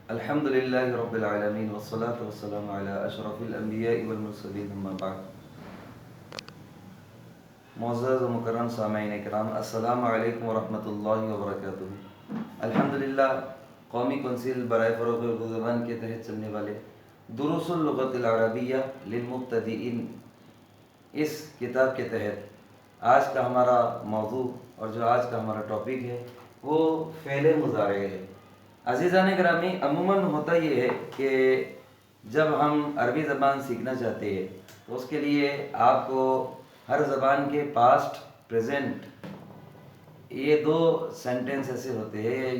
الحمد للہ رب العالمین والصلاة والسلام علی اشرف الانبیاء والمرسلین اما بعد. معزز و مکرم سامعین کرام، السلام علیکم ورحمۃ اللہ وبرکاتہ. الحمدللہ قومی کونسل برائے فروغ اردو زبان کے تحت چلنے والے دروس اللغت العربیہ للمبتدئین اس کتاب کے تحت آج کا ہمارا موضوع اور جو آج کا ہمارا ٹاپک ہے وہ فعل مضارع ہے. عزیزان گرامی، عموماً ہوتا یہ ہے کہ جب ہم عربی زبان سیکھنا چاہتے ہیں تو اس کے لیے آپ کو ہر زبان کے پاسٹ پریزنٹ یہ دو سینٹینس ایسے ہوتے ہیں،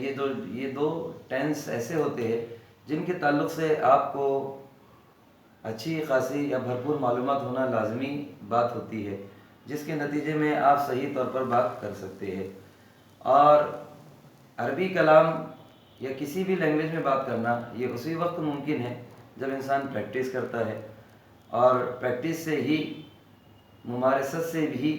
یہ دو ٹینس ایسے ہوتے ہیں جن کے تعلق سے آپ کو اچھی خاصی یا بھرپور معلومات ہونا لازمی بات ہوتی ہے، جس کے نتیجے میں آپ صحیح طور پر بات کر سکتے ہیں. اور عربی کلام یا کسی بھی لینگویج میں بات کرنا یہ اسی وقت ممکن ہے جب انسان پریکٹس کرتا ہے، اور پریکٹس سے ہی، ممارست سے بھی،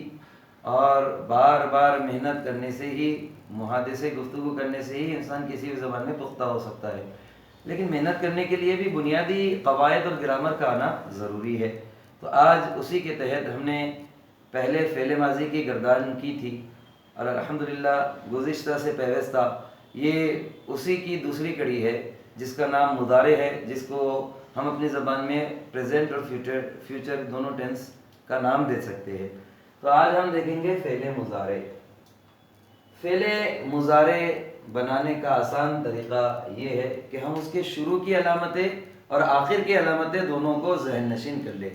اور بار بار محنت کرنے سے ہی، محادثے سے گفتگو کرنے سے ہی انسان کسی بھی زبان میں پختہ ہو سکتا ہے. لیکن محنت کرنے کے لیے بھی بنیادی قواعد اور گرامر کا آنا ضروری ہے. تو آج اسی کے تحت ہم نے پہلے فعل ماضی کی گردان کی تھی، اور الحمدللہ گزشتہ سے پیوستہ یہ اسی کی دوسری کڑی ہے جس کا نام مضارع ہے، جس کو ہم اپنی زبان میں پریزنٹ اور فیوچر دونوں ٹینس کا نام دے سکتے ہیں. تو آج ہم دیکھیں گے فعل مضارع. فعل مضارع بنانے کا آسان طریقہ یہ ہے کہ ہم اس کے شروع کی علامتیں اور آخر کی علامتیں دونوں کو ذہن نشین کر لیں.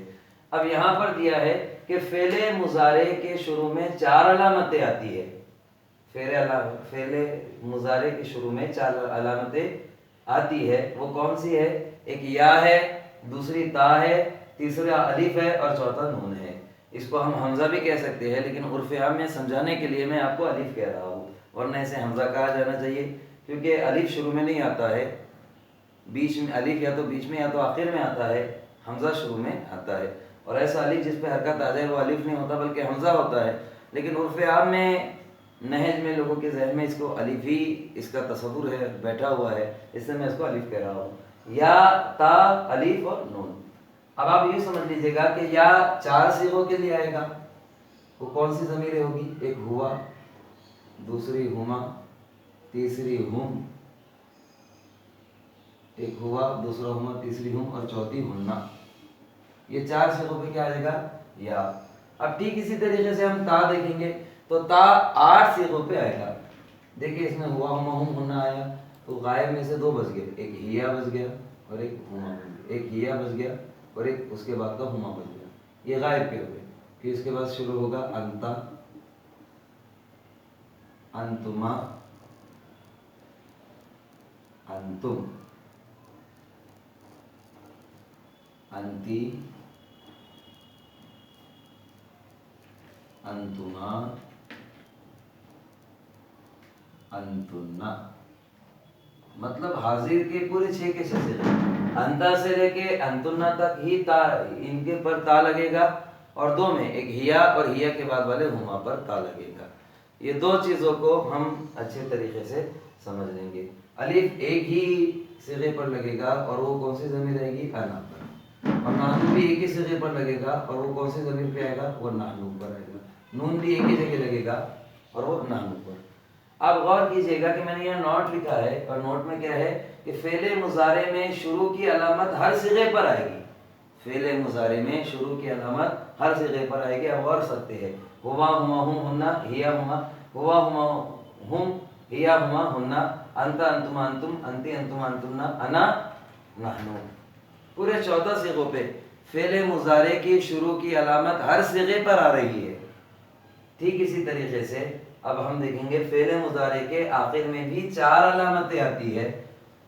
اب یہاں پر دیا ہے کہ فعل مضارع کے شروع میں 4 علامتیں آتی ہے. فعل مضارع کے شروع میں 4 علامتیں آتی ہے. وہ کون سی ہے؟ ایک یا ہے، دوسری تا ہے، تیسرا الف ہے، اور چوتھا نون ہے. اس کو ہم حمزہ بھی کہہ سکتے ہیں، لیکن عرف عام میں سمجھانے کے لیے میں آپ کو الف کہہ رہا ہوں، ورنہ اسے حمزہ کہا جانا چاہیے، کیونکہ الف شروع میں نہیں آتا ہے، بیچ میں الف یا تو بیچ میں یا تو آخر میں آتا ہے، حمزہ شروع میں آتا ہے. اور ایسا الف جس پہ حرکت آ جائے وہ الف نہیں ہوتا بلکہ حمزہ ہوتا ہے. لیکن عرف عام میں، نہج میں، لوگوں کے ذہن میں اس کو الف ہی اس کا تصور ہے، بیٹھا ہوا ہے، اس سے میں اس کو الف کہہ رہا ہوں. یا، تا، الف اور نون. اب آپ یہ سمجھ لیجیے گا کہ یا 4 صیغوں کے لیے آئے گا. وہ کون سی ضمیریں ہوگی؟ ایک ہوا، دوسری ہما، تیسری ہم، ایک ہوا، دوسرا ہما، تیسری ہم، اور چوتھی ہننا. یہ 4 صیغوں پہ کیا آئے گا؟ یا. اب ٹھیک اسی طریقے سے ہم تا دیکھیں گے تو تا 8 صیغوں پہ آئے گا. دیکھیے اس میں ہوا، ہما، ہم، ہننا آیا تو غائب میں سے 2 بچ گئے، ایک ہیا بچ گیا اور ایک ہما بچ گیا، ایک ہیا بچ گیا اور ایک اس کے بعد کا ہما بچ گیا. یہ غائب کے ہوئے. پھر اس کے بعد شروع ہوگا انتا، انتما، انتم، انتی، انتما، انتنا. مطلب حاضر کے پورے 6 کے 6 صیغے. انتا سے لے کے انتنا تک ہی تا، ان کے پر تا لگے گا، اور 2 میں ایک ہیا اور ہیا کے بعد والے ہما پر تا لگے گا. یہ 2 چیزوں کو ہم اچھے طریقے سے سمجھ لیں گے. الف ایک ہی صیغے پر لگے گا اور وہ کون سی ضمیر رہے گی؟ انا پر. اور نحنو بھی ایک ہی صیغے پر لگے گا اور وہ کون سی ضمیر پہ آئے گا؟ وہ نحنو پر آئے گا. نون بھی ایک ہی جگہ لگے گا اور وہ نحنو پر. اب غور کیجئے گا کہ میں نے یہاں نوٹ لکھا ہے، اور نوٹ میں کیا ہے کہ فعل مضارع میں شروع کی علامت ہر صیغے پر آئے گی. فعل مضارع میں شروع کی علامت ہر صیغے پر آئے گی. اب غور سکتے ہیں، ہوا، ہما، ہم، ہننا، ہیا، ہما، ہوا، ہما، ہم، ہیا، ہما، ہننا، انتا، انتما، انتم، انتی، انتما، انتنا، انا، نحنو. پورے 14 صیغوں پہ فعل مضارع کی شروع کی علامت ہر صیغے پر آ رہی ہے. ٹھیک اسی طریقے سے اب ہم دیکھیں گے فعل مضارع کے آخر میں بھی 4 علامتیں آتی ہے،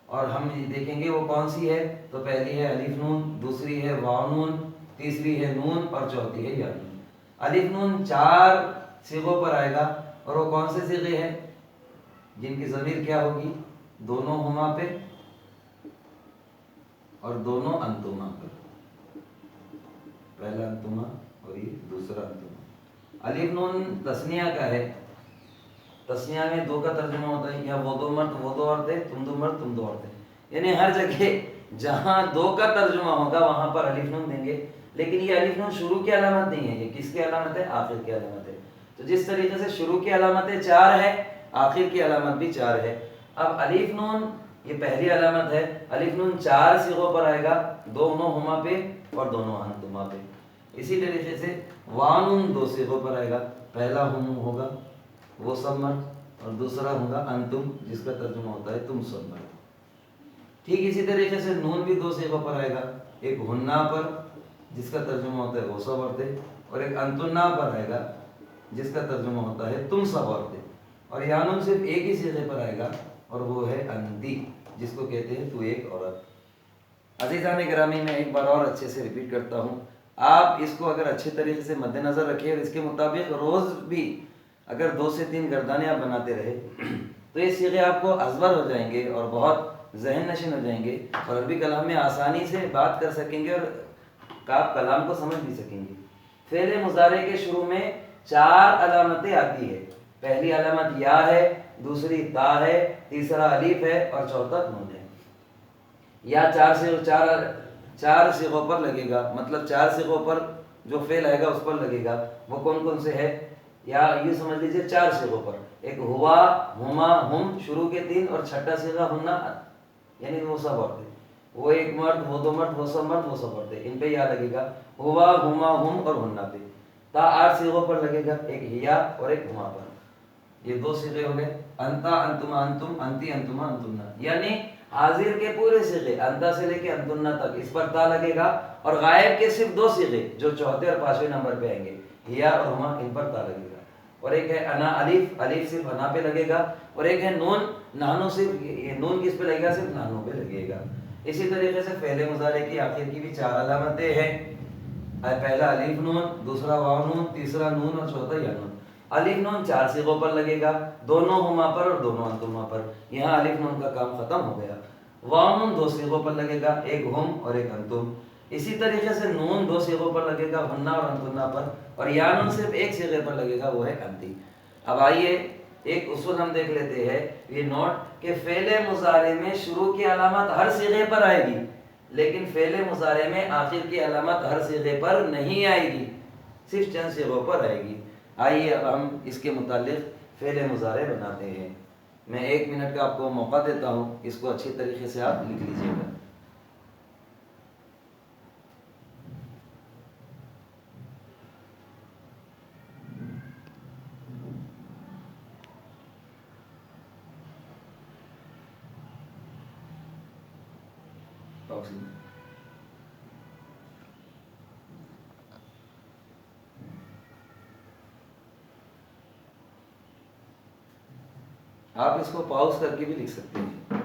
اور ہم دیکھیں گے وہ کون سی ہے. تو پہلی ہے الف نون، دوسری ہے واو نون، تیسری ہے نون، اور چوتھی ہے یا نون. الف نون 4 صیغوں پر آئے گا، اور وہ کون سے صیغے ہیں جن کی ضمیر کیا ہوگی؟ دونوں ہما پہ اور دونوں انتما پر. پہلا انتما اور یہ دوسرا انتما. الف نون تسنیہ کا ہے. تسنیہ میں 2 کا ترجمہ ہوتا ہے، یا وہ 2 مرد وہ 2 عورتیں، تم 2 مرد تم 2 عورتیں. یعنی ہر جگہ جہاں دو کا ترجمہ ہوگا وہاں پر الف نون دیں گے، لیکن یہ الف نون شروع کی علامت نہیں ہے، یہ کس کی علامت ہے؟ آخر کی علامت ہے۔ تو جس طریقے سے شروع کی علامتیں 4 ہے، آخر کی علامت بھی 4 ہے۔ اب الف نون یہ پہلی علامت ہے، الف نون 4 صیغوں پر آئے گا، دونوں ہما پہ اور دونوں انتما پہ۔ اسی طریقے سے واو نون 2 صیغوں پر آئے گا، پہلا ہم ہوگا وہ سب مرد اور دوسرا ہوگا انتم جس کا ترجمہ ہوتا ہے تم سب مرد۔ ٹھیک اسی طریقے سے نون بھی 2 صیغوں پر آئے گا، ایک ہننا پر جس کا ترجمہ ہوتا ہے وہ سب عورتیں، اور ایک انتنا پر آئے گا جس کا ترجمہ ہوتا ہے تم سب عورتیں۔ اور یا نون صرف ایک ہی صیغے پر آئے گا اور وہ ہے انتی جس کو کہتے ہیں تو ایک عورت۔ عزیزان گرامی میں ایک بار اور اچھے سے ریپیٹ کرتا ہوں، آپ اس کو اگر اچھے طریقے سے مد نظر رکھیں اور اس کے مطابق روز بھی اگر 2 سے 3 گردانے آپ بناتے رہے تو یہ صیغے آپ کو ازبر ہو جائیں گے اور بہت ذہن نشین ہو جائیں گے، اور عربی کلام میں آسانی سے بات کر سکیں گے اور آپ کلام کو سمجھ بھی سکیں گے۔ فعل مضارع کے شروع میں 4 علامتیں آتی ہے، پہلی علامت یا ہے، دوسری تا ہے، تیسرا الف ہے اور چوتھا نون ہے۔ یا 4 صیغوں پر لگے گا، مطلب 4 صیغوں پر جو فعل آئے گا اس پر لگے گا، وہ کون کون سے ہے؟ یا یوں سمجھ لیجیے 4 صیغوں پر، ایک ہوا، ہما، ہم شروع کے 3 اور چھٹا صیغہ ہننا یعنی وہ سب عورتیں، وہ ایک مرد، وہ 2 مرد، وہ سب مرد، وہ سب عورتیں، ان پہ یا لگے گا، ہوا، ہما، ہم اور ہننا پہ۔ تا 8 صیغوں پر لگے گا، ایک ہیا اور ایک ہما پر، یہ 2 صیغے ہو گئے، انتا، انتما، انتم، انتی، انتما، انتمنا، یعنی حاضر کے پورے صیغے انتا سے لے کے انتنا تک اس پر تا لگے گا، اور غائب کے صرف 2 صیغے جو چوتھے اور 5ویں نمبر پہ آئیں گے، ہیا اور ہما، ان پر تا لگے گا۔ اور ایک ہے انا، الف، الف صرف انا پہ لگے گا، اور ایک ہے نون، نانو صرف یہ نون کس پہ لگے گا؟ صرف نانو پہ لگے گا۔ اسی طریقے سے فعل مضارع کی آخر کی بھی 4 علامتیں ہیں، پہلا الف نون، دوسرا واو نون، تیسرا نون اور چوتھا یا نون۔ الف نون 4 صیغوں پر لگے گا، دونوں ہما پر اور دونوں انتما پر، یہاں الف نون کا کام ختم ہو گیا۔ واو نون 2 صیغوں پر لگے گا، ایک ہم اور ایک انتم۔ اسی طریقے سے نون 2 صیغوں پر لگے گا، ہننا اور انتنا پر، اور یا نون صرف ایک صیغے پر لگے گا، وہ ہے انتی۔ اب آئیے ایک اصول ہم دیکھ لیتے ہیں، یہ نوٹ کہ فعل مضارع میں شروع کی علامت ہر صیغے پر آئے گی، لیکن فعل مضارع میں آخر کی علامت ہر صیغے پر نہیں آئے گی، صرف چند صیغوں پر آئے گی۔ آئیے اب ہم اس کے متعلق فعل مضارع بناتے ہیں۔ میں 1 منٹ کا آپ کو موقع دیتا ہوں، اس کو اچھی طریقے سے آپ لکھ لیجیے گا۔ آپ اس کو پاؤز کر کے بھی لکھ سکتے ہیں۔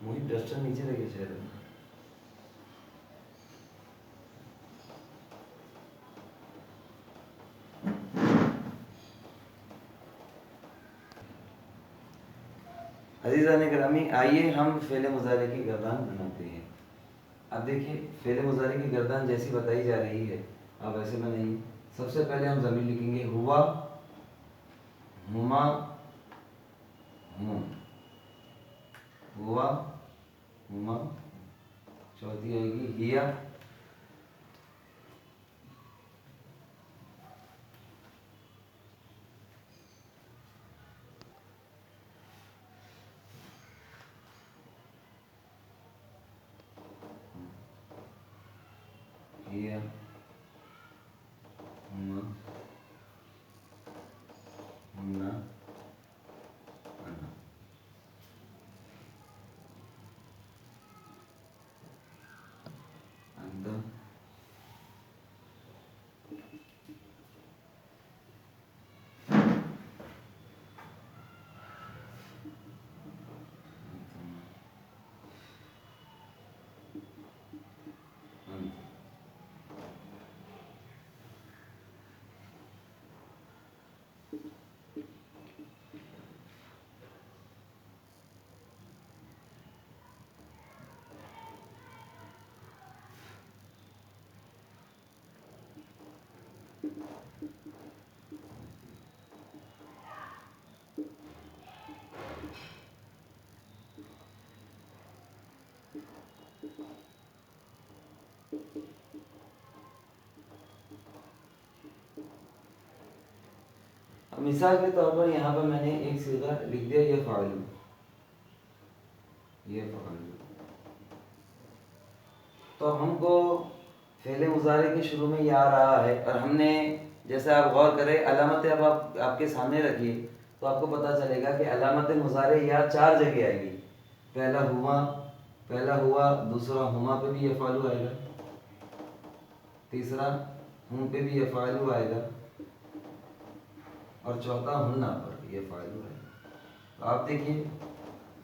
محیط ڈسٹر نیچے لگے شاید۔ عزیزان گرامی، آئیے ہم فعل مضارع کی گردان بناتے ہیں۔ اب دیکھیے فعل مضارع کی گردان جیسی بتائی جا رہی ہے آپ ایسے بنائیے۔ سب سے پہلے ہم ضمیر لکھیں گے ہوا، ہما، ہم، ہوا، ہما، چوتھی آئے گی ہیا، ہیا، ہما، مثال کے طور پر یہاں پر میں نے ایک صیغہ لکھ دیا یفعلو، تو اب ہم کو فعل مضارع کے شروع میں یہ آ رہا ہے، اور ہم نے جیسے آپ غور کریں علامت اب آپ کے سامنے رکھیے تو آپ کو پتہ چلے گا کہ علامت مضارع یا 4 جگہ آئے گی. پہلا ہوا، دوسرا ہما پہ بھی یفعلو آئے گا، تیسرا ہم پہ بھی یفعلو آئے گا، اور چوتھا ہننا پر یفعلو آئے گا. تو آپ دیکھیے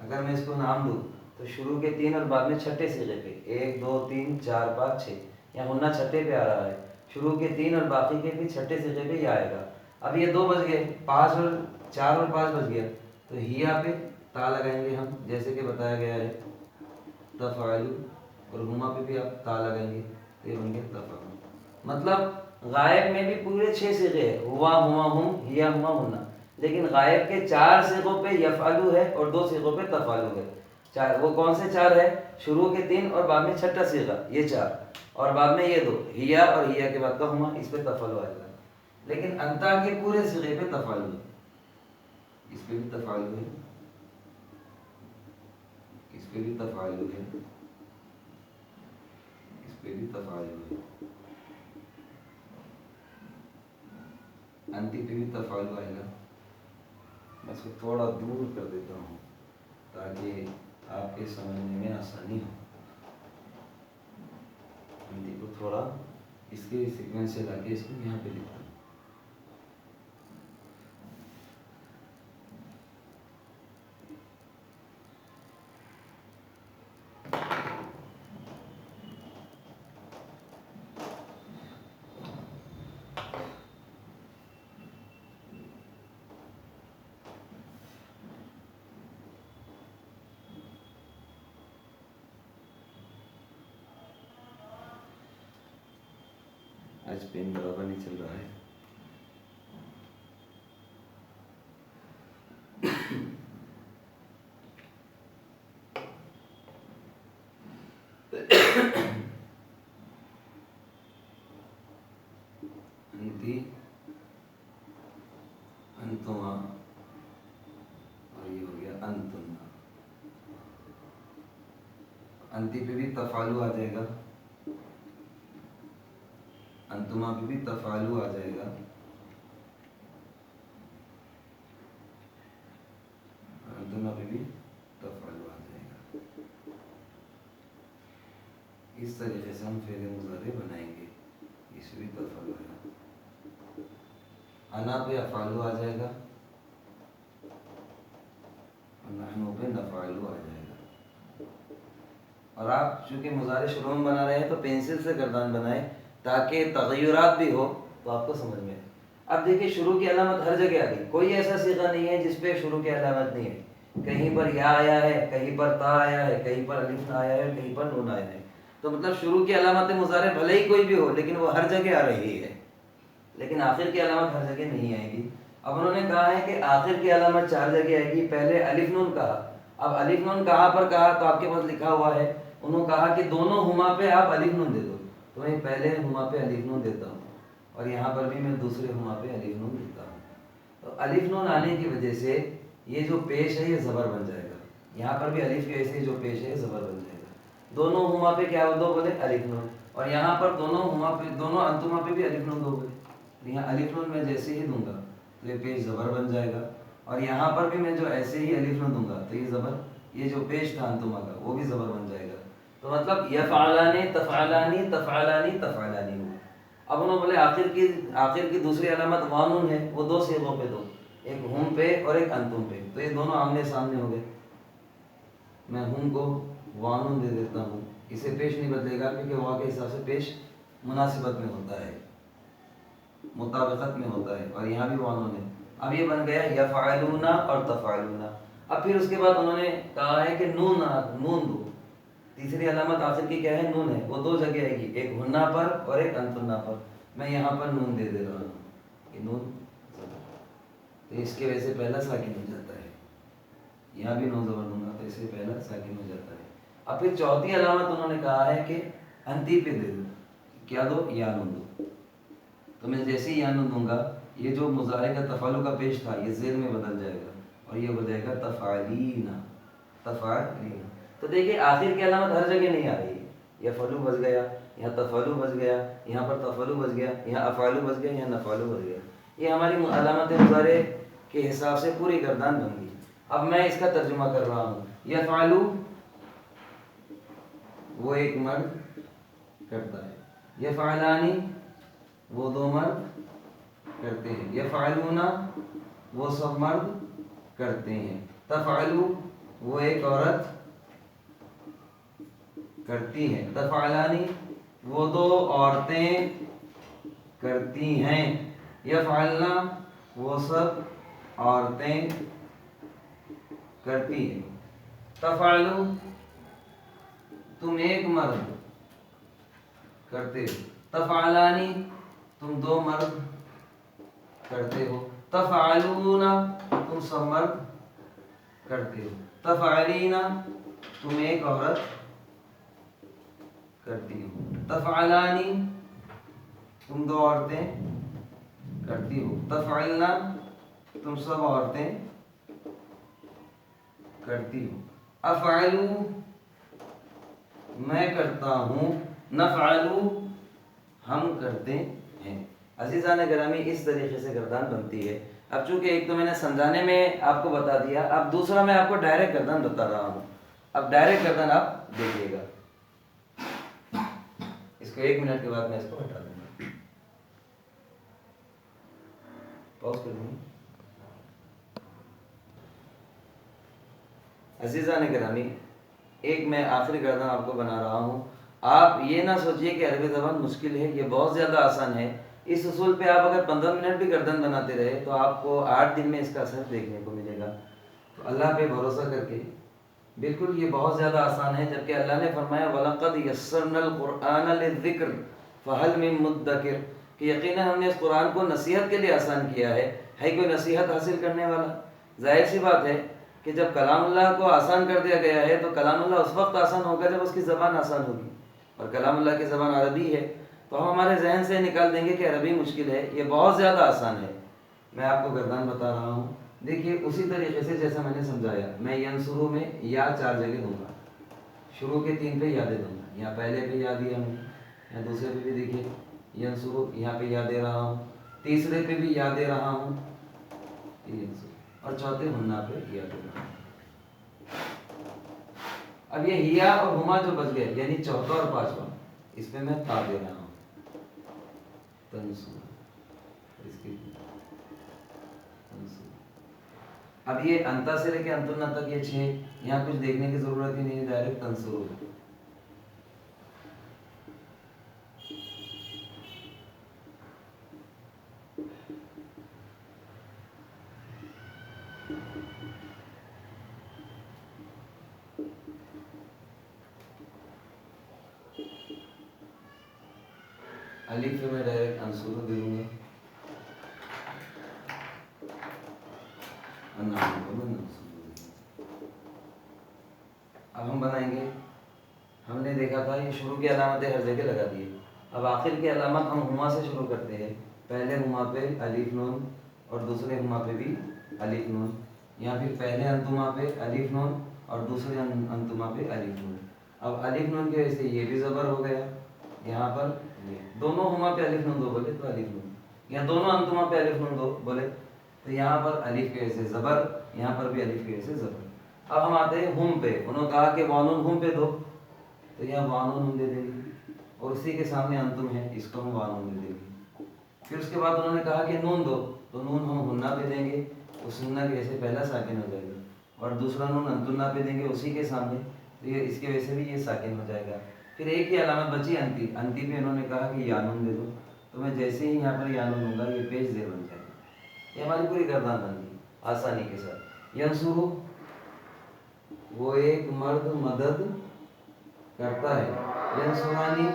اگر میں اس کو نام دوں تو شروع کے 3 اور بعد میں چھٹے صیغے پہ 1 2 3 4 5 6، یا ہننا چھٹے پہ آ رہا ہے، شروع کے 3 اور باقی کے بھی چھٹے صیغے پہ یہ آئے گا. اب یہ 2 بج گئے، 5 اور 4 اور 5 بج گیا، تو ہیا پہ تا لگائیں گے ہم جیسے کہ بتایا گیا ہے تفعلو، اور ہما پہ بھی آپ تا لگائیں گے تو یہ بن گیا تفعلو. مطلب غائب میں بھی پورے 6 صیغے ہیں، ہوا ہما ہم ہیا ہما ہننا، لیکن غائب کے 4 صیغوں پہ یفعلو ہے اور 2 صیغوں پہ تفعلو ہے. وہ کون سے 4 ہے؟ شروع کے 3 اور بعد میں چھٹا صیغہ، یہ 4، اور بعد میں یہ 2 ہیا، اور ہیا کے بعد کا ہما، اس پہ تفعلو آئے گا. لیکن انتا کے پورے صیغے پہ تفعلو ہے، اس پہ بھی تفعلو ہے، اس پہ بھی تفعلو ہے، اس پہ بھی تفعلو ہے، انتی پہ بھی تفعلو آئے گا. میں اس کو تھوڑا دور کر دیتا ہوں تاکہ آپ کے سمجھنے میں آسانی ہو. انتی کو تھوڑا اس کے سیکوینس سے لا کے اس کو یہاں پہ لکھتا ہوں. آج پین برابر نہیں چل رہا ہے. انتی، انتما، اور یہ ہو گیا انتنا. انتی پہ بھی تفعلو آ جائے گا، انتما پہ بھی تفعلو آ جائے گا، انتما پہ بھی تفعلو آ جائے گا. اس طریقے سے ہم فعل مضارع بنائیں گے. اس پہ بھی تفعلو آئے گا، انا پہ افعلو آ جائے گا، اور نحنو پہ نفعلو آ جائے گا. اور آپ چونکہ مضارع شروع میں بنا رہے ہیں تو پینسل سے گردان بنائیں تاکہ تغیرات بھی ہو تو آپ کو سمجھ میں آئے. اب دیکھیے شروع کی علامت ہر جگہ آ گئی، کوئی ایسا صیغہ نہیں ہے جس پہ شروع کی علامت نہیں ہے. کہیں پر یا آیا ہے، کہیں پر تا آیا ہے، کہیں پر الف آیا ہے، کہیں پر نون آیا ہے. تو مطلب شروع کی علامت مضارع بھلے ہی کوئی بھی ہو لیکن وہ ہر جگہ آ رہی ہے، لیکن آخر کی علامت ہر جگہ نہیں آئے گی. اب انہوں نے کہا ہے کہ آخر کی علامت 4 جگہ آئے گی. پہلے الف نون کہا، اب الف نون کہاں پر کہا تو آپ کے پاس لکھا ہوا ہے، انہوں کہا کہ دونوں ہما پہ آپ الف نون دے دو، تو میں پہلے ہما پہ الف نون دیتا ہوں، اور یہاں پر بھی میں دوسرے ہما پہ الف نون دیتا ہوں. تو الف نون آنے کی وجہ سے یہ جو پیش ہے یہ زبر بن جائے گا. یہاں پر بھی الف کی وجہ سے جو پیش ہے زبر بن جائے گا. دونوں ہما پہ کیا دو بولے؟ الف نون. اور یہاں پر دونوں ہما پہ، دونوں انتما پہ بھی الف نون دو بولے. یہاں الف نون میں جیسے ہی دوں گا تو یہ پیش زبر بن جائے گا، اور یہاں پر بھی میں جو ایسے ہی الف نون دوں گا تو یہ زبر، یہ جو پیش تھا انتما کا وہ بھی زبر بن جائے گا. تو مطلب یفعلانی تفعلانی تفعلانی تفعلانی ہوا. اب انہوں بولے آخر کی دوسری علامت وانون ہے، وہ 2 صیغوں پہ دو، ایک ہم پہ اور ایک انتم پہ. تو یہ دونوں آمنے سامنے ہو گئے. میں ہم کو وانون دے دیتا ہوں، اسے پیش نہیں بدلے گا کیونکہ واو کے حساب سے پیش مناسبت میں ہوتا ہے، مطابقت میں ہوتا ہے، اور یہاں بھی وانون ہے. اب یہ بن گیا یفعلون اور تفعلون. اب پھر اس کے بعد انہوں نے کہا ہے کہ نون دو. تیسری علامت آخر کی کیا ہے؟ نون ہے. وہ 2 جگہ آئے گی، ایک ہننا پر اور ایک انتنا پر. میں یہاں پر نون دے دے رہا ہوں، یہ نون، تو اس کی وجہ سے پہلا ساکن ہو جاتا ہے. یہاں بھی نون زبر دوں گا تو اس سے پہلا ساکن ہو جاتا ہے. اب پھر چوتھی علامت انہوں نے کہا ہے کہ انتی پہ دے دو. کیا دو؟ یا نون دو. تو میں جیسے ہی یانون دوں گا یہ جو مضارع کا تفعلو کا پیش تھا یہ زیر میں بدل جائے گا اور یہ ہو جائے گا تفعلینا، تفعلینا۔ تو دیکھیے آخر کی علامت ہر جگہ نہیں آ رہی ہے، یفعلو بچ گیا، یہاں تفعلو بچ گیا، یہاں پر تفعلو بچ گیا، یہاں افعلو بچ گیا، یہاں نفعلو بچ گیا۔ یہ ہماری علامت مضارع کے حساب سے پوری گردان بن گئی۔ اب میں اس کا ترجمہ کر رہا ہوں۔ یفعلو وہ ایک مرد کرتا ہے، یفعلانی وہ دو مرد کرتے ہیں، یفعلون وہ سب مرد کرتے ہیں، تفعلو وہ ایک عورت کرتی ہے، تفعلانی وہ دو عورتیں کرتی ہیں، یفعلنا وہ سب عورتیں کرتی ہیں، تفعلو تم ایک مرد کرتے ہو، تفعلانی تم دو مرد کرتے ہو، تفعلون تم سب مرد کرتے ہو، تفعلینا تم ایک عورت کرتی ہو، تفعلانی تم دو عورتیں کرتی ہو، تفعلنا تم سب عورتیں کرتی ہو، افعلو میں کرتا ہوں، نفعلو ہم کرتے ہیں۔ عزیزان گرامی اس طریقے سے گردان بنتی ہے۔ اب چونکہ ایک تو میں نے سمجھانے میں آپ کو بتا دیا، اب دوسرا میں آپ کو ڈائریکٹ گردان بتا رہا ہوں۔ اب ڈائریکٹ گردان آپ دیکھیے گا، اس کو 1 منٹ کے بعد میں اس کو ہٹا دوں گا، پاؤز کر دوں گا۔ عزیزان گرامی ایک میں آخری گردان آپ کو بنا رہا ہوں۔ آپ یہ نہ سوچئے کہ عربی زبان مشکل ہے، یہ بہت زیادہ آسان ہے۔ اس اصول پہ آپ اگر 15 منٹ بھی گردان بناتے رہے تو آپ کو 8 دن میں اس کا اثر دیکھنے کو ملے گا۔ تو اللہ پہ بھروسہ کر کے، بالکل یہ بہت زیادہ آسان ہے، جبکہ اللہ نے فرمایا وَلَقَدْ يَسَّرْنَا الْقُرْآنَ لِلذِّكْرِ فَهَلْ مِن مُدَّكِرٍ کہ یقیناً ہم نے اس قرآن کو نصیحت کے لیے آسان کیا ہے کوئی نصیحت حاصل کرنے والا؟ ظاہر سی بات ہے کہ جب کلام اللہ کو آسان کر دیا گیا ہے تو کلام اللہ اس وقت آسان ہوگا جب اس کی زبان آسان ہوگی، اور کلام اللہ کی زبان عربی ہے تو ہم ہمارے ذہن سے نکال دیں گے کہ عربی مشکل ہے، یہ بہت زیادہ آسان ہے۔ میں آپ کو گردان بتا رہا ہوں، دیکھیے اسی طریقے سے جیسا میں نے سمجھایا، میں ینصرو میں یا 4 جگہ دوں گا، شروع کے 3 پہ یادیں دوں گا، یہاں پہلے پہ یاد دیا ہوں، یہاں دوسرے پہ بھی دیکھیے ینصرو، یہاں پہ یاد دے رہا ہوں، تیسرے پہ بھی یاد دے رہا ہوں ینصرو، اور چوتھے ہننا پہ یاد دے رہا ہوں۔ اب یہ ہیا اور ہما جو بچ گئے یعنی چوتھا اور پانچواں، اس پہ میں تا دے رہا ہوں تنصرو، اس کی تنصرو۔ اب یہ انتا سے لے کے انتنا تک یہ 6، یہاں کچھ دیکھنے کی ضرورت ہی نہیں ہے، ڈائریکٹ تنصرو ہے۔ الف پہ میں ڈائریکٹ انصرو دے دوں گا، اب ہم بنائیں گے، ہم نے دیکھا تھا یہ شروع کی علامتیں ہر جگہ لگا دی ہے، اب آخر کی علامت ہم ہما سے شروع کرتے ہیں، پہلے ہما پہ الف نون اور دوسرے ہما پہ بھی الف نون، یہاں پھر پہلے انتما پہ الف نون اور دوسرے انتما پہ الف نون۔ اب الف نون کی وجہ سے یہ بھی زبر ہو گیا، یہاں پر دونوں ہما پہ الف نون دو بولے تو الف نون، یا دونوں انتما پہ الف نون دو بولے تو یہاں پر الف کی وجہ سے زبر، یہاں پر بھی الف کی وجہ سے زبر۔ اب ہم آتے ہیں ہم پہ، انہوں نے کہا کہ وانون ہم پہ دو تو یہاں وانون ہم دے دیں گے، اور اسی کے سامنے انتم ہے اس کو ہم وانون دے دیں گے۔ پھر اس کے بعد انہوں نے کہا کہ نون دو تو نون ہم ہننا پہ دیں گے، اس ہننا کی وجہ سے پہلا ساکن ہو جائے گا، اور دوسرا نون انتنا پہ دیں گے اسی کے سامنے، تو یہ اس کی وجہ سے بھی یہ ساکن ہو جائے گا۔ پھر ایک ہی علامت بچی انتی، انتی پہ انہوں نے کہا کہ یانون دے دو، تو میں جیسے ہی یہاں پر یانون ہوں گا یہ پیش زیر بن جائے گا۔ یہ ہماری پوری گردان بن گئی آسانی کے ساتھ۔ ینصرو وہ ایک مرد مدد کرتا ہے، ینصرانی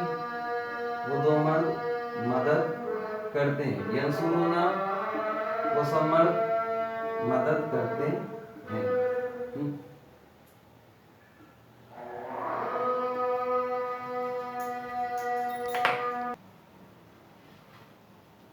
وہ دو مرد مدد کرتے ہیں، ینصرونا وہ سب مرد مدد کرتے ہیں۔